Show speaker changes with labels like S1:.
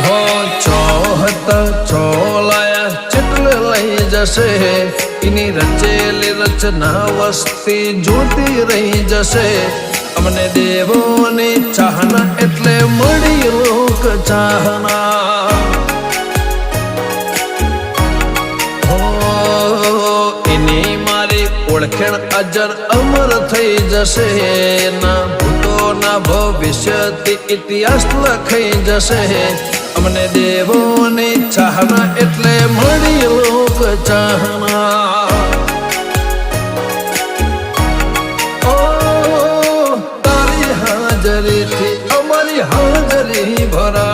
S1: હો ચોહત ચોલાયા ચિત્ર લઈ જશે એની રચેલી રચના વસ્તી જોતી રહી જશે અમને દેવોની ચાહના એટલે મળી લોક ચાહના એની મારી ઓળખેણ અજર અમર થઈ જશે ના ભૂતો ના ભવિષ્યથી ઇતિહાસ લખાઈ જશે અમને દેવોની ચાહના એટલે મળી લોક ચાહના હાજરીથી અમારી હાજરી ભરા